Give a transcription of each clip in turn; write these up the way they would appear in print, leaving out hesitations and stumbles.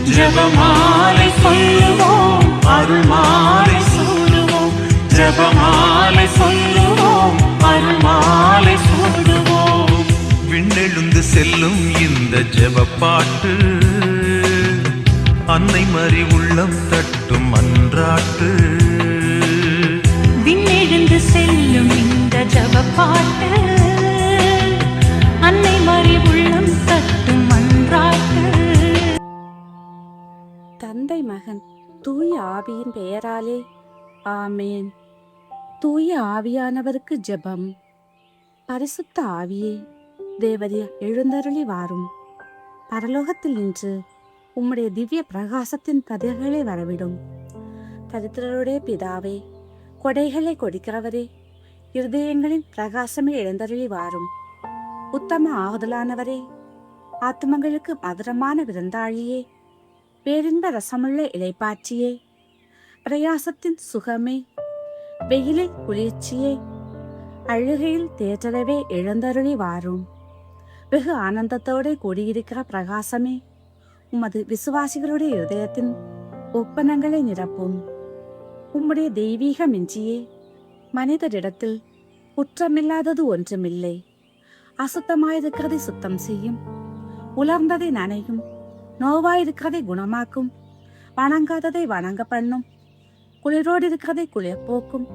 ஜெபமாலை சொல்லுவோம், அருள்மாலை சூடுவோம். ஜெபமாலை சொல்லுவோம், அருள்மாலை சூடுவோம். விண்ணெழுந்து செல்லும் இந்த ஜெபப்பாட்டு அன்னை மறி உள்ளம் தட்டும் அன்றாட்டு. விண்ணெழுந்து செல்லும் இந்த ஜெபப்பாட்டு அன்னை மறி உள்ளம் தட்டும் அன்றாட்டு. தந்தை மகன் தூய ஆவியின் பெயராலே ஆமேன். தூய ஆவியானவருக்கு ஜெபம். பரிசுத்த ஆவியே, தேவரீர் எழுந்தருளி வாரும். பரலோகத்தில் நின்று உம்முடைய திவ்ய பிரகாசத்தின் கதிர்களை வரவிடும். தரித்திரருடைய பிதாவே, கொடைகளை கொடுக்கிறவரே, இருதயங்களின் பிரகாசமே எழுந்தருளி வாரும். உத்தம ஆறுதலானவரே, ஆத்மங்களுக்கு மதுரமான விருந்தாளியே, பேரின்ப ரசமுள்ள இலைப்பாற்றியே, பிரயாசத்தின் சுகமே, வெயிலில் குளிர்ச்சியே, அழுகையில் தேற்றரவே எழுந்தருளி வாரும். வெகு ஆனந்தத்தோடு கூடியிருக்கிற பிரகாசமே, உமது விசுவாசிகளுடைய இருதயத்தின் ஒப்பனங்களை நிரப்பும். உம்முடைய தெய்வீக மிஞ்சியே, மனிதரிடத்தில் குற்றமில்லாதது ஒன்றுமில்லை. அசுத்தமாயிருக்கிறதை சுத்தம் செய்யும், உலர்ந்ததை நனையும், நோவாயிருக்கிறதை குணமாக்கும், வணங்காததை வணங்க பண்ணும், குளிரோடு இருக்கிறதை குளிர் போக்கும்,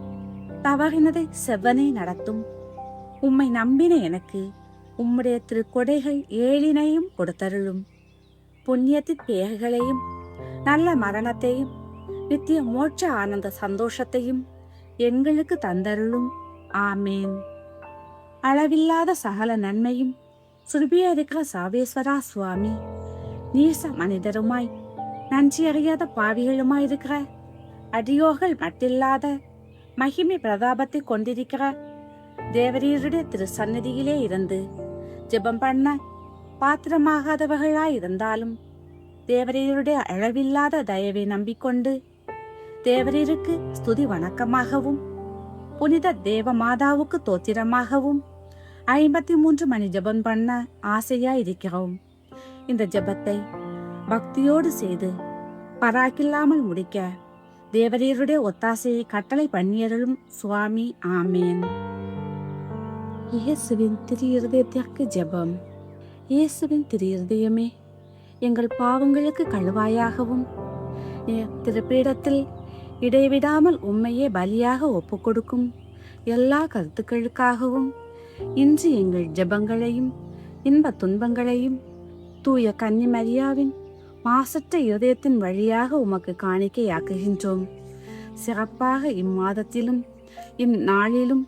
தவறினதை செவ்வனை நடத்தும். உம்மை நம்பின எனக்கு உம்முடைய திருக்கொடைகள் ஏழினையும் கொடுத்தருளும். புண்ணியத்தின் பேர்களையும் நல்ல மரணத்தையும் நித்திய மோட்ச ஆனந்த சந்தோஷத்தையும் எங்களுக்கு தந்தருளும். ஆமேன். அளவில்லாத சகல நன்மையும் சுருபியா இருக்கிற சாவேஸ்வரா சுவாமி, நீச மனிதருமாய் நன்றி அறியாத பாவிகளுமாயிருக்கிற அடியோர்கள் மட்டில்லாத மகிமை பிரதாபத்தை கொண்டிருக்கிற தேவரீருடைய திரு சந்நிதியிலே இருந்து ஜெபம் பண்ண பாத்திரமாகாதவர்களாயிருந்தாலும் தேவரீருடைய அளவில்லாத தயவை நம்பிக்கொண்டு தேவரீருக்கு ஸ்துதி வணக்கமாகவும் புனித தேவ மாதாவுக்கு தோத்திரமாகவும் 53 மணி ஜெபம் பண்ண ஆசையாயிருக்கிறோம். இந்த ஜெபத்தை பக்தியோடு செய்து பராக்கில்லாமல் முடிக்க தேவரீருடைய ஒத்தாசையை கட்டளை பண்ணியருளும் சுவாமி. ஆமேன். இயேசுவின் திரு இருதயத்திற்கு ஜெபம். இயேசுவின் திரு இருதயமே, எங்கள் பாவங்களுக்கு கழுவாயாகவும் திருப்பீடத்தில் இடைவிடாமல் உம்மையே பலியாக ஒப்புக்கொடுக்கும் எல்லா கருத்துக்களுக்காகவும் இன்று எங்கள் ஜெபங்களையும் இன்ப துன்பங்களையும் தூய கன்னி மரியாவின் மாசற்ற இருதயத்தின் வழியாக உமக்கு காணிக்கையாக்குகின்றோம். சிறப்பாக இம்மாதத்திலும் இந்நாளிலும்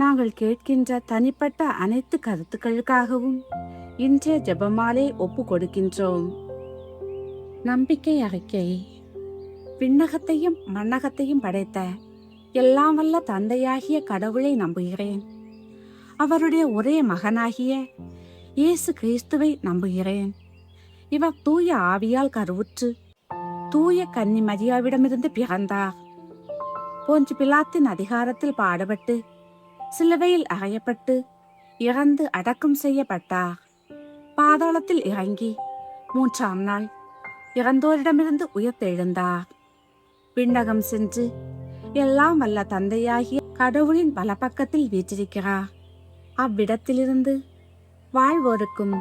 நாங்கள் கேட்கின்ற தனிப்பட்ட அனைத்து கருத்துக்களுக்காகவும் இன்றைய ஜெபமாலே ஒப்பு கொடுக்கின்றோம். நம்பிக்கை அறிக்கை. விண்ணகத்தையும் மண்ணகத்தையும் படைத்த எல்லாம் வல்ல தந்தையாகிய கடவுளை நம்புகிறேன். அவருடைய ஒரே மகனாகிய இயேசு கிறிஸ்துவை நம்புகிறேன். இவர் தூய ஆவியால் கருவுற்று தூய கன்னி மரியாவிடமிருந்து பிறந்தார். போன்று பிலாத்தின் அதிகாரத்தில் பாடுபட்டு சிலுவையில் அறையப்பட்டு இறந்து அடக்கம் செய்யப்பட்டார். பாதாளத்தில் இறங்கி 3ஆம் நாள் இறந்தோரிடமிருந்து உயிர்த்தெழுந்தார். விண்ணகம் சென்று எல்லாம் வல்ல தந்தையாகிய கடவுளின் வலப்பக்கத்தில் வீற்றிருக்கிறார். அவ்விடத்திலிருந்து வாழ்வோருக்கும்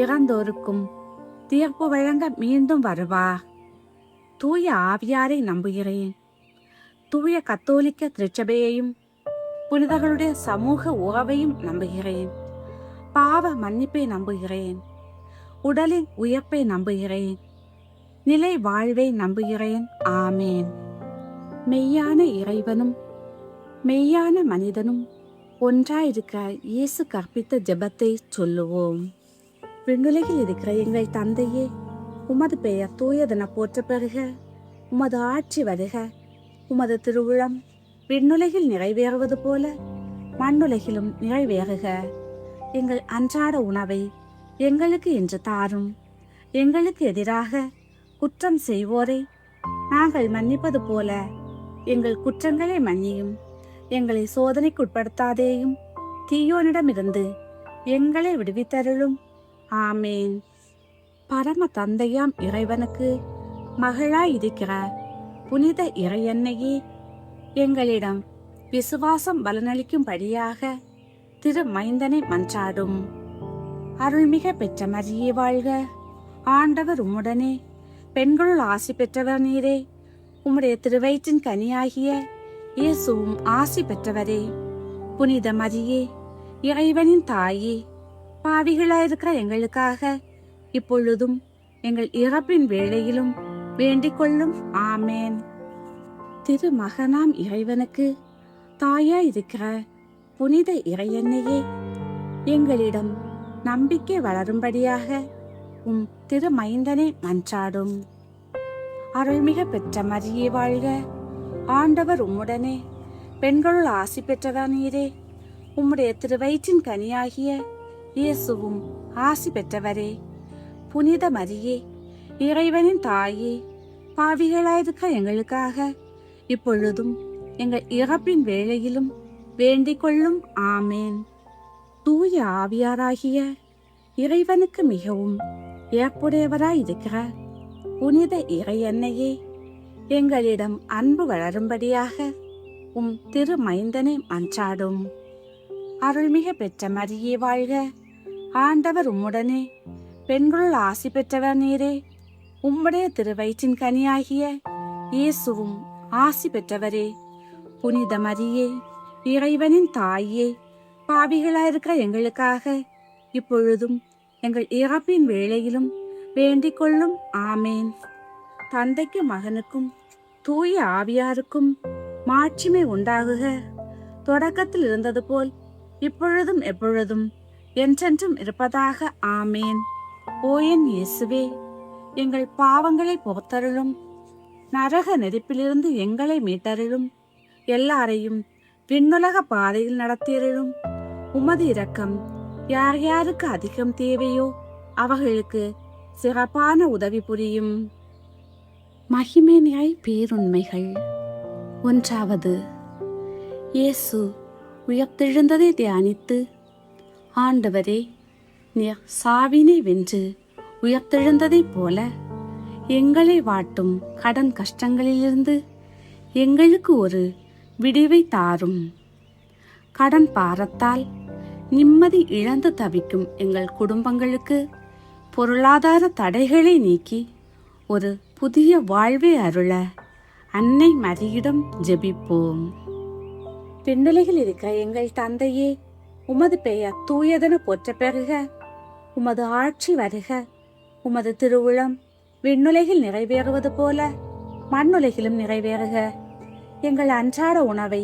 இறந்தோருக்கும் தீர்ப்பு வழங்க மீண்டும் வருவார். தூய ஆவியாரை நம்புகிறேன். தூய கத்தோலிக்க திருச்சபையையும் புனிதர்களுடைய சமூக உறவையும் நம்புகிறேன். பாவ மன்னிப்பை நம்புகிறேன். உடலின் உயர்ப்பை நம்புகிறேன். நிலை வாழ்வை நம்புகிறேன். ஆமேன். மெய்யான இறைவனும் மெய்யான மனிதனும் ஒன்றாயிருக்க இயேசு கற்பித்த ஜெபத்தை சொல்லுவோம். விண்ணுலகில் இருக்கிற எங்கள் தந்தையே, உமது பெயர் தூயதென போற்ற பெறுக. உமது ஆட்சி வருக. உமது திருவுளம் விண்ணுலகில் நிறைவேறுவது போல மண்ணுலகிலும் நிறைவேறுக. எங்கள் அன்றாட உணவை எங்களுக்கு இன்று தாரும். எங்களுக்கு எதிராக குற்றம் செய்வோரை நாங்கள் மன்னிப்பது போல எங்கள் குற்றங்களை மன்னியும். எங்களை சோதனைக்குட்படுத்தாதேயும், தீயோனிடமிருந்து எங்களை விடுவித்தருளும். ஆமேன். பரம தந்தையாம் இறைவனுக்கு மகளாயிருக்கிற புனித இறையன்னையே, எங்களிடம் விசுவாசம் பலனளிக்கும்படியாக திரு மைந்தனை மன்றாடும். அருள்மிக பெற்ற மரியே வாழ்க, ஆண்டவர் உம்முடனே, பெண்களுள் ஆசி பெற்றவர் நீரே, உம்முடைய திருவயிற்றின் கனியாகிய இயேசுவும் ஆசி பெற்றவரே. புனித மரியே, இறைவனின் தாயே, பாவிகளாயிருக்கிற எங்களுக்காக இப்பொழுதும் எங்கள் இறப்பின் வேளையிலும் வேண்டிக் கொள்ளும். ஆமேன். திருமகனாம் இறைவனுக்கு தாயாயிருக்கிற புனித இறையன்னையே, எங்களிடம் நம்பிக்கை வளரும்படியாக உம் திருமைந்தனை மன்றாடும். அருள்மிக பெற்ற மரியே வாழ்க, ஆண்டவர் உம்முடனே, பெண்களுள் ஆசி பெற்றவர் நீரே, உம்முடைய திருவயிற்றின் கனியாகிய இயேசுவும் ஆசி பெற்றவரே. புனித மரியே, இறைவனின் தாயே, பாவிகளாயிருக்க எங்களுக்காக இப்பொழுதும் எங்கள் இறப்பின் வேளையிலும் வேண்டிக் கொள்ளும். ஆமேன். தூய ஆவியாராகிய இறைவனுக்கு மிகவும் ஏற்புடையவராயிருக்கிற புனித இறையன்னையே, எங்களிடம் அன்பு வளரும்படியாக உம் திருமைந்தனை மன்றாடும். அருள்மிக பெற்ற மரியே வாழ்க, ஆண்டவர் உம்முடனே, பெண்களுள் ஆசி பெற்றவர் நீரே, உம்முடைய திருவயிற்றின் கனியாகிய இயேசுவும் ஆசி பெற்றவரே. புனித மரியே, இறைவனின் தாயே, பாவிகளாயிருக்கிற எங்களுக்காக இப்பொழுதும் எங்கள் இறப்பின் வேளையிலும் வேண்டிக் கொள்ளும். ஆமேன். தந்தைக்கும் மகனுக்கும் தூய ஆவியாருக்கும் மாட்சிமை உண்டாகுக, தொடக்கத்தில் இருந்தது போல் இப்பொழுதும் எப்பொழுதும் என்றென்றும் இருப்பதாக. ஆமேன். ஓ என் இயேசுவே, எங்கள் பாவங்களை பொறுத்தருளும், நரக நெருப்பிலிருந்து எங்களை மீட்டருளும், எல்லாரையும் விண்ணுலக பாதையில் நடத்தியருளும். உமது இரக்கம் யார் யாருக்கு அதிகம் தேவையோ அவர்களுக்கு சிறப்பான உதவி புரியும். மகிமை நிறை பேருண்மைகள். 1. இயேசு உயிர்த்தெழுந்ததை தியானித்து, ஆண்டவரே, நீர் சாவினை வென்று உயிர்த்தெழுந்ததைப் போல எங்களை வாட்டும் கடன் கஷ்டங்களிலிருந்து எங்களுக்கு ஒரு விடிவை தாரும். கடன் பாரத்தால் நிம்மதி இழந்து தவிக்கும் எங்கள் குடும்பங்களுக்கு பொருளாதார தடைகளை நீக்கி ஒரு புதிய வாழ்வை அருள அன்னை மரியிடம் ஜெபிப்போம். விண்ணுலகில் இருக்க எங்கள் தந்தையே, உமது பெயர் தூயதென போற்ற பெறுக, உமது ஆட்சி வருக, உமது திருவுளம் விண்ணுலகில் நிறைவேறுவது போல மண்ணுலகிலும் நிறைவேறுக. எங்கள் அன்றாட உணவை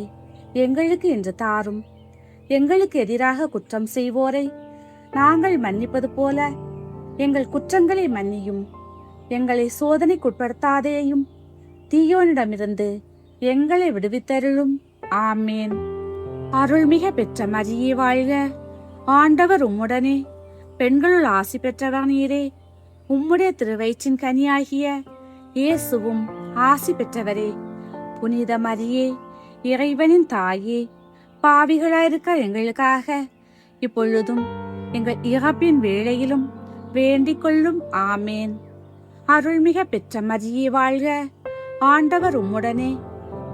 எங்களுக்கு இன்று தாரும். எங்களுக்கு எதிராக குற்றம் செய்வோரை நாங்கள் மன்னிப்பது போல எங்கள் குற்றங்களை மன்னியும். எங்களை சோதனைக்குட்படுத்தாதேயும், தீயோனிடமிருந்து எங்களை விடுவித்தருளும். ஆமேன். அருள்மிக பெற்ற மரியே வாழ்க, ஆண்டவர் உம்முடனே, பெண்களுள் ஆசி பெற்றவர் நீரே, உம்முடைய திருவயிற்றின் கனியாகிய இயேசுவும் ஆசி பெற்றவரே. புனித மரியே, இறைவனின் தாயே, பாவிகளாயிருக்க எங்களுக்காக இப்பொழுதும் எங்கள் இறப்பின் வேளையிலும் வேண்டிக் கொள்ளும். ஆமேன். அருள்மிக பெற்ற மரியே வாழ்க, ஆண்டவர் உம்முடனே,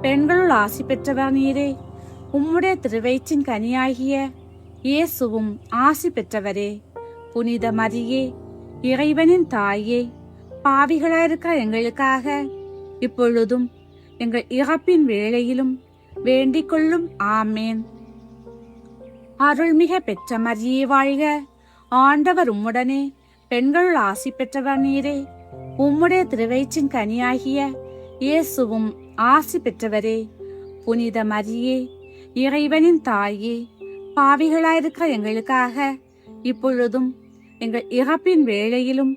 பெண்களுள் ஆசி பெற்றவர் நீரே, உம்முடைய திருவயிற்றின் கனியாகிய இயேசுவும் ஆசி பெற்றவரே. புனித மரியே, இறைவனின் தாயே, பாவிகளாயிருக்க எங்களுக்காக இப்பொழுதும் எங்கள் இறப்பின் வேளையிலும் வேண்டிக் கொள்ளும். ஆமேன். அருள்மிக பெற்ற மரியே வாழ்க, ஆண்டவர் உம்முடனே, பெண்களுள் ஆசி பெற்றவர் நீரே, உம்முடைய திருவயிற்றின் கனியாகிய இயேசுவும் ஆசி பெற்றவரே. புனித மரியே, இறைவனின் தாயே, பாவிகளாயிருக்கிற எங்களுக்காக இப்பொழுதும் எங்கள் இறப்பின் வேளையிலும்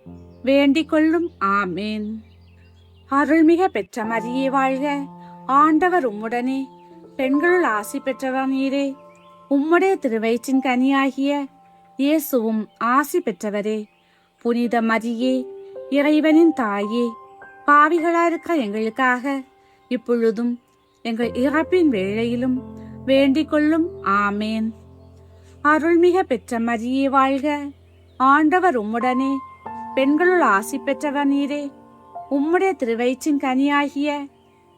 வேண்டிக் கொள்ளும். ஆமேன். அருள்மிக பெற்ற மரியே வாழ்க, ஆண்டவர் உம்முடனே, பெண்களுள் ஆசி பெற்றவர் நீரே, உம்முடைய திருவயிற்றின் கனியாகிய இயேசுவும் ஆசி பெற்றவரே. புனித மரியே, இறைவனின் தாயே, பாவிகளாயிருக்கிற எங்களுக்காக இப்பொழுதும் எங்கள் இறப்பின் வேளையிலும் வேண்டிக் கொள்ளும். ஆமேன். அருள்மிக பெற்ற மரியே வாழ்க, ஆண்டவர் உம்முடனே, பெண்களுள் ஆசி பெற்றவர் நீரே. உம்முடைய திருவயிற்றின் கனியாகிய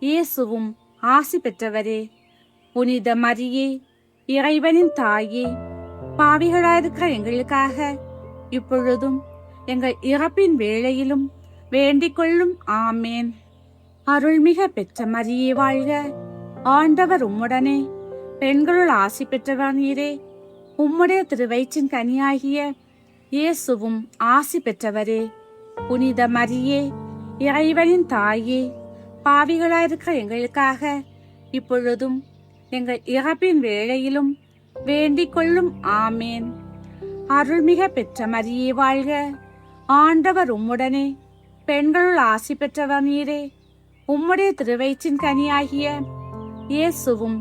இயேசுவும் ஆசி பெற்றவரே. புனித மரியே, இறைவனின் தாயே, பாவிகளாயிருக்கிற எங்களுக்காக இப்பொழுதும் எங்கள் இறப்பின் வேளையிலும் வேண்டிக் கொள்ளும். ஆமேன். அருள்மிக பெற்ற மரியே வாழ்க. ஆண்டவர் உம்முடனே, பெண்களுள் ஆசி பெற்றவர் நீரே. உம்முடைய திருவயிற்றின் கனியாகிய இயேசுவும் ஆசி பெற்றவரே. புனித மரியே, இறைவனின் தாயே, பாவிகளாயிருக்கிற எங்களுக்காக இப்பொழுதும் எங்கள் இறப்பின் வேளையிலும் வேண்டிக் கொள்ளும். ஆமேன். அருள்மிக பெற்ற மரியே வாழ்க. ஆண்டவர் உம்முடனே, பெண்களுள் ஆசி பெற்றவர் நீரே. உம்முடைய திருவயிற்றின் கனியாகிய இயேசுவும்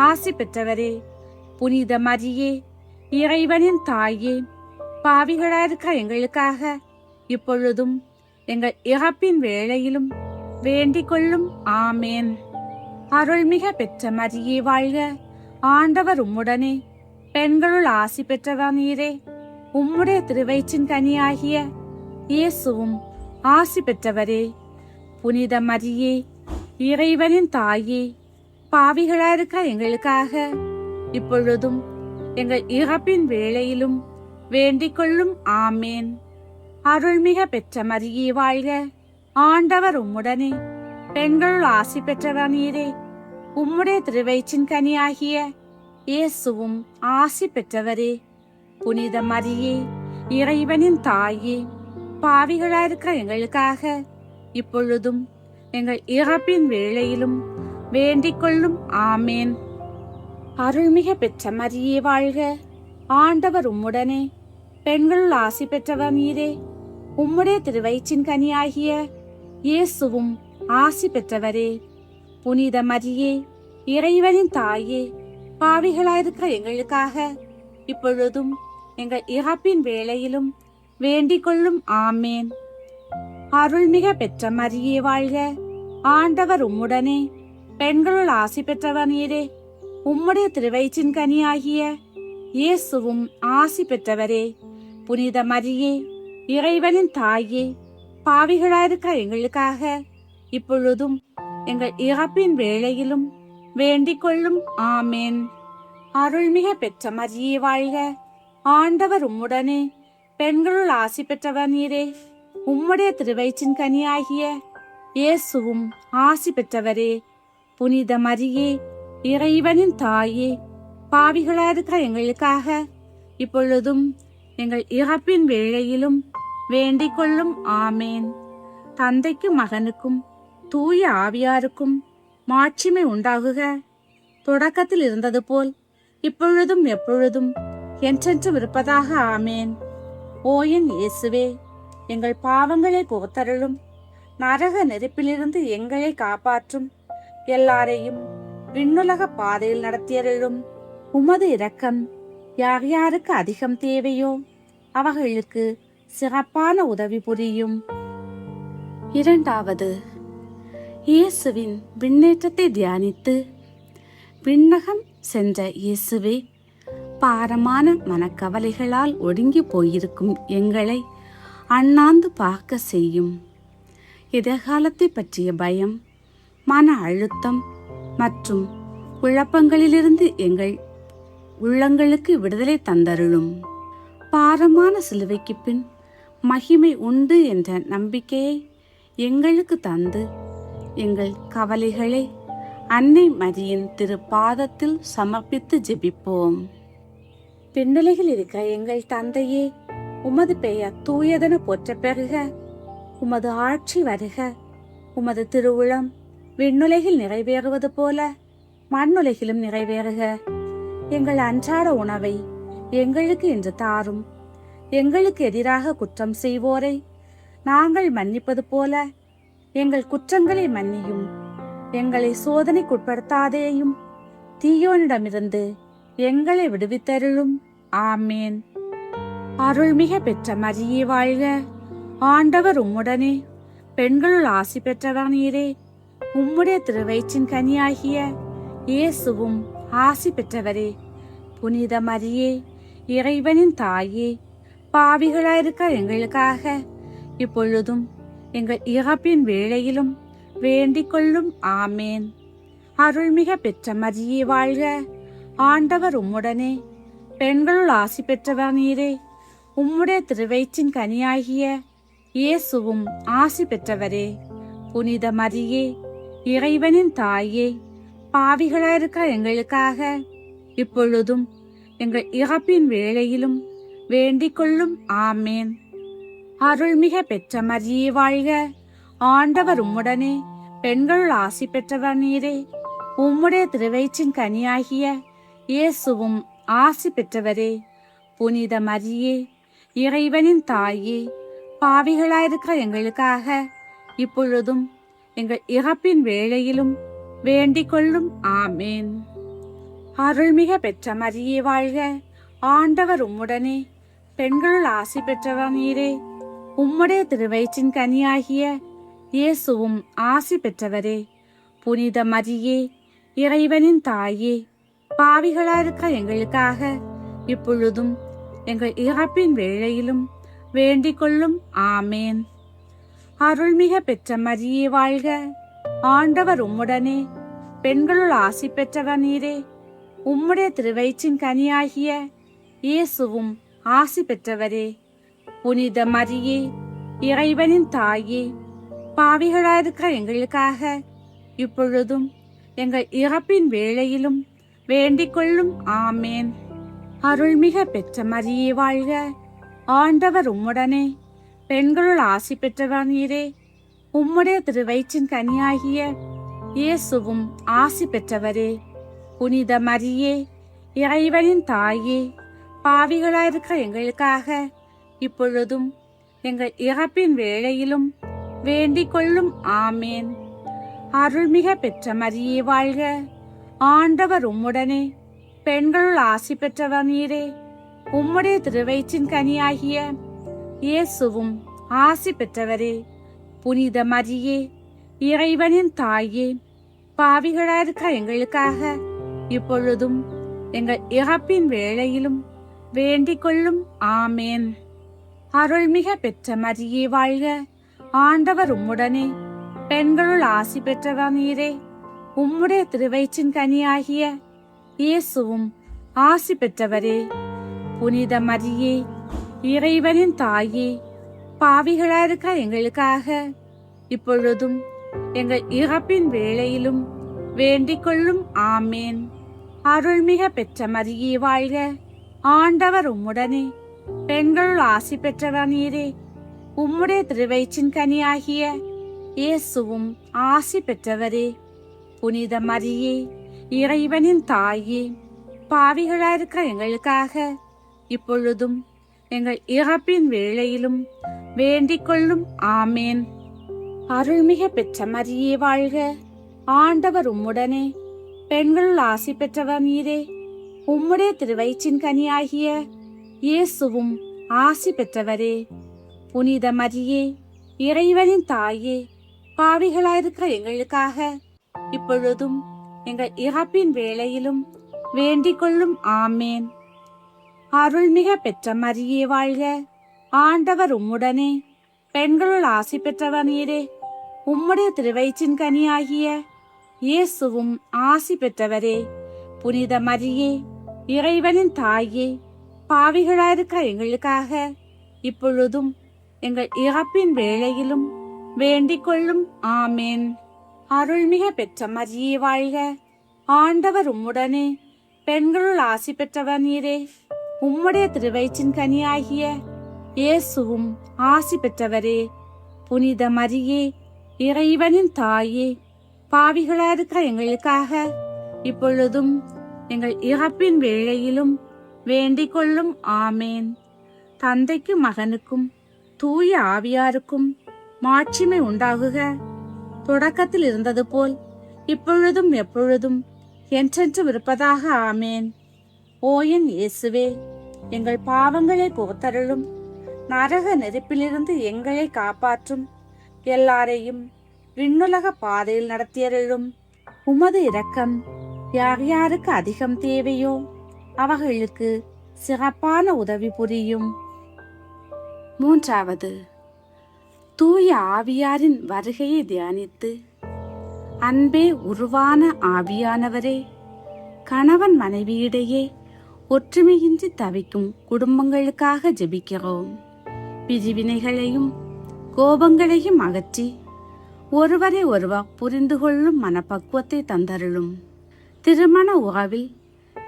ஆசி பெற்றவரே. புனித மரியே, இறைவனின் தாயே, பாவிகளாயிருக்கிற எங்களுக்காக இப்பொழுதும் எங்கள் இறப்பின் வேளையிலும் வேண்டிக் கொள்ளும். ஆமேன். அருள்மிக பெற்ற மரியே வாழ்க. ஆண்டவர் உம்முடனே, பெண்களுள் ஆசி பெற்றவர் நீரே. உம்முடைய திருவயிற்றின் கனியாகிய இயேசுவும் ஆசி பெற்றவரே. புனித மரியே, இறைவனின் தாயே, பாவிகளாயிருக்கிற எங்களுக்காக இப்பொழுதும் எங்கள் இறப்பின் வேளையிலும் வேண்டிக் கொள்ளும். ஆமேன். அருள்மிக பெற்ற மரியே வாழ்க. ஆண்டவர் உம்முடனே, பெண்களுள் ஆசி பெற்றவர் நீரே. உம்முடைய திருவயிற்றின் கனியாகிய இயேசுவும் ஆசி பெற்றவரே. புனித மரியே, இறைவனின் தாயே, பாவிகளாயிருக்கிற எங்களுக்காக இப்பொழுதும் எங்கள் இறப்பின் வேளையிலும் வேண்டிக் கொள்ளும். ஆமேன். அருள்மிக பெற்ற மரியே வாழ்க. ஆண்டவர் உம்முடனே, பெண்களுள் ஆசி பெற்றவர் நீரே. உம்முடைய திருவயிற்றின் கனியாகிய இயேசுவும் ஆசி பெற்றவரே. புனித மரியே, இறைவனின் தாயே, பாவிகளாயிருக்கிற எங்களுக்காக இப்பொழுதும் எங்கள் இறப்பின் வேளையிலும் வேண்டிக் கொள்ளும். ஆமேன். அருள்மிக பெற்ற மரியே வாழ்க. ஆண்டவர் உம்முடனே, பெண்களுள் ஆசி பெற்றவர் நீரே. உம்முடைய திருவயிற்றின் கனியாகிய இயேசுவும் ஆசி பெற்றவரே. புனித மரியே, இறைவனின் தாயே, பாவிகளாயிருக்கிற எங்களுக்காக இப்பொழுதும் எங்கள் இறப்பின் வேளையிலும் வேண்டிக் கொள்ளும். ஆமேன். அருள்மிக பெற்ற மரியே வாழ்க. ஆண்டவர் உம்முடனே, பெண்களுள் ஆசி பெற்றவர் நீரே. உம்முடைய திருவயிற்றின் கனியாகிய இயேசுவும் ஆசி பெற்றவரே. புனித மரியே, இறைவனின் தாயே, பாவிகளாயிருக்கிற எங்களுக்காக இப்பொழுதும் எங்கள் இறப்பின் வேளையிலும் வேண்டிக் கொள்ளும். ஆமேன். தந்தைக்கும் மகனுக்கும் தூய ஆவியாருக்கும் மாட்சிமை உண்டாகுக. தொடக்கத்தில் இருந்தது போல் இப்பொழுதும் எப்பொழுதும் என்றென்றும் இருப்பதாக. ஆமேன். ஓ என் இயேசுவே, எங்கள் பாவங்களை போத்தருளும். நரக நெருப்பிலிருந்து எங்களை காப்பாற்றும். எல்லாரையும் விண்ணுலக பாதையில் நடத்தியருளும். உமது இரக்கம் யார் யாருக்கு அதிகம் தேவையோ அவர்களுக்கு சிறப்பான உதவி புரியும். இரண்டாவது, இயேசுவின் விண்ணேற்றத்தை தியானித்து விண்ணகம் சென்ற இயேசுவே, பாரமான மனக்கவலைகளால் ஒடுங்கி போயிருக்கும் எங்களை அண்ணாந்து பார்க்க செய்யும். எதிர்காலத்தை பற்றிய பயம், மன அழுத்தம் மற்றும் குழப்பங்களிலிருந்து எங்கள் உள்ளங்களுக்கு விடுதலை தந்தருளும். பாரமான சிலுவைக்கு பின் மகிமை உண்டு என்ற நம்பிக்கையை எங்களுக்கு தந்து எங்கள் கவலைகளை அன்னை மரியின் திருப்பாதத்தில் சமர்ப்பித்து ஜெபிப்போம். விண்ணுலகில் இருக்கிற எங்கள் தந்தையே, உமது பெயர் தூயதென போற்ற பெறுக. உமது ஆட்சி வருக. உமது திருவுளம் விண்ணுலகில் நிறைவேறுவது போல மண்ணுலகிலும் நிறைவேறுக. எங்கள் அன்றாட உணவை எங்களுக்கு இன்று தாரும். எங்களுக்கு எதிராக குற்றம் செய்வோரை நாங்கள் மன்னிப்பது போல எங்கள் குற்றங்களை மன்னியும். எங்களை சோதனைக்குட்படுத்தாதேயும், தீயோனிடமிருந்து எங்களை விடுவித்தருளும். ஆமேன். அருள்மிக பெற்ற மரியே வாழ்க. ஆண்டவர் உம்முடனே, பெண்களுள் ஆசி பெற்றவர் நீரே. உம்முடைய திருவயிற்றின் கனியாகிய இயேசுவும் ஆசி பெற்றவரே. புனித மரியே, இறைவனின் தாயே, பாவிகளாயிருக்க எங்களுக்காக இப்பொழுதும் எங்கள் இறப்பின் வேளையிலும் வேண்டிக் கொள்ளும். ஆமேன். அருள்மிக பெற்ற மரியே வாழ்க, ஆண்டவர் உம்முடனே, பெண்களுள் ஆசி பெற்றவர் நீரே. உம்முடைய திருவயிற்றின் கனியாகிய இயேசுவும் ஆசி பெற்றவரே. புனித மரியே, இறைவனின் தாயே, பாவிகளாயிருக்க எங்களுக்காக இப்பொழுதும் எங்கள் இறப்பின் வேளையிலும் வேண்டிக் கொள்ளும். ஆமேன். அருள்மிக பெற்ற மரியே வாழ்க, ஆண்டவர் உம்முடனே, பெண்களுள் ஆசி பெற்றவர் நீரே. உம்முடைய திருவயிற்றின் கனியாகிய இயேசுவும் ஆசி பெற்றவரே. புனித மரியே, இறைவனின் தாயே, பாவிகளாயிருக்கிற எங்களுக்காக இப்பொழுதும் எங்கள் இறப்பின் வேளையிலும் வேண்டிக் கொள்ளும். ஆமேன். அருள்மிக பெற்ற மரியே வாழ்க, ஆண்டவர் உம்முடனே, பெண்களுள் ஆசி பெற்றவர் நீரே. உம்முடைய திருவயிற்றின் கனியாகிய இயேசுவும் ஆசி பெற்றவரே. புனித மரியே, இறைவனின் தாயே, பாவிகளாயிருக்க எங்களுக்காக இப்பொழுதும் எங்கள் இறப்பின் வேளையிலும் வேண்டிக் கொள்ளும். ஆமேன். அருள்மிக பெற்ற மரியே வாழ்க, ஆண்டவர் உம்முடனே, பெண்களுள் ஆசி பெற்றவர் நீரே. உம்முடைய திருவயிற்றின் கனியாகிய இயேசுவும் ஆசி பெற்றவரே. புனித மரியே, இறைவனின் தாயே, பாவிகளாயிருக்கிற எங்களுக்காக இப்பொழுதும் எங்கள் இறப்பின் வேளையிலும் வேண்டிக் கொள்ளும். ஆமேன். அருள்மிக பெற்ற மரியே வாழ்க, ஆண்டவர் உம்முடனே, பெண்களுள் ஆசி பெற்றவர் நீரே. உம்முடைய திருவயிற்றின் கனியாகிய இயேசுவும் ஆசி பெற்றவரே. புனித மரியே, இறைவனின் தாயே, பாவிகளாயிருக்கிற எங்களுக்காக இப்பொழுதும் எங்கள் இறப்பின் வேளையிலும் வேண்டிக் கொள்ளும். ஆமேன். அருள்மிக பெற்ற மரியே வாழ்க, ஆண்டவர் உம்முடனே, பெண்களுள் ஆசி பெற்றவர் நீரே. உம்முடைய திருவயிற்றின் கனியாகிய இயேசுவும் ஆசி பெற்றவரே. புனித மரியே, இறைவனின் தாயே, பாவிகளாயிருக்கிற எங்களுக்காக இப்பொழுதும் எங்கள் இறப்பின் வேளையிலும் வேண்டிக் கொள்ளும். ஆமேன். அருள்மிக பெற்ற மரியே வாழ்க, ஆண்டவர் உம்முடனே, பெண்களுள் ஆசி பெற்றவர் நீரே. உம்முடைய திருவயிற்றின் கனியாகிய இயேசுவும் ஆசி பெற்றவரே. புனித மரியே, இறைவனின் தாயே, பாவிகளாயிருக்கிற எங்களுக்காக இப்பொழுதும் எங்கள் இறப்பின் வேளையிலும் வேண்டிக் கொள்ளும். ஆமேன். அருள்மிக பெற்ற மரியே வாழ்க, ஆண்டவர் உம்முடனே, பெண்களுள் ஆசி பெற்றவர் நீரே. உம்முடைய திருவயிற்றின் கனியாகிய இயேசுவும் ஆசி பெற்றவரே. புனித மரியே, இறைவனின் தாயே, பாவிகளாயிருக்கிற எங்களுக்காக இப்பொழுதும் எங்கள் இறப்பின் வேளையிலும் வேண்டிக் கொள்ளும். ஆமேன். அருள்மிக பெற்ற மரியே வாழ்க, ஆண்டவர் உம்முடனே, பெண்களுள் ஆசி பெற்றவர் நீரே. உம்முடைய திருவயிற்றின் கனியாகிய இயேசுவும் ஆசி பெற்றவரே. புனித மரியே, இறைவனின் தாயே, பாவிகளாயிருக்கிற எங்களுக்காக இப்பொழுதும் எங்கள் இறப்பின் வேளையிலும் வேண்டிக் கொள்ளும். ஆமேன். அருள்மிக பெற்ற மரியே வாழ்க, ஆண்டவர் உம்முடனே, பெண்களுள் ஆசி பெற்றவர் நீரே. உம்முடைய திருவயிற்றின் கனியாகிய இயேசுவும் ஆசி பெற்றவரே. புனித மரியே, இறைவனின் தாயே, பாவிகளாயிருக்கிற எங்களுக்காக இப்பொழுதும் எங்கள் இறப்பின் வேளையிலும் வேண்டிக் கொள்ளும். ஆமேன். அருள்மிக பெற்ற மரியே வாழ்க, ஆண்டவர் உம்முடனே, பெண்களுள் ஆசி பெற்றவர் நீரே. உம்முடைய திருவயிற்றின் கனியாகிய இயேசுவும் ஆசி பெற்றவரே. புனித மரியே, இறைவனின் தாயே, பாவிகளாயிருக்கிற எங்களுக்காக இப்பொழுதும் எங்கள் இறப்பின் வேளையிலும் வேண்டிக் கொள்ளும். ஆமேன். தந்தைக்கும் மகனுக்கும் தூய ஆவியாருக்கும் மாட்சிமை உண்டாகுக. தொடக்கத்தில் இருந்தது போல் இப்பொழுதும் எப்பொழுதும் என்றென்றும் இருப்பதாக. ஆமேன். ஓ என் இயேசுவே, எங்கள் பாவங்களை பொறுத்தருளும். நரக நெருப்பிலிருந்து எங்களை காப்பாற்றும். எல்லாரையும் விண்ணுலக பாதையில் நடத்தியருளும். உமது இரக்கம் யார் யாருக்கு அதிகம் தேவையோ அவர்களுக்கு சிறப்பான உதவி புரியும். மூன்றாவது, தூய ஆவியாரின் வருகையை தியானித்து, அன்பே உருவான ஆவியானவரே, கணவன் மனைவியிடையே ஒற்றுமையின்றி தவிக்கும் குடும்பங்களுக்காக ஜெபிக்கிறோம். பிரிவினைகளையும் கோபங்களையும் அகற்றி ஒருவரை ஒருவர் புரிந்து கொள்ளும் மனப்பக்குவத்தை தந்தருளும். திருமண உறவில்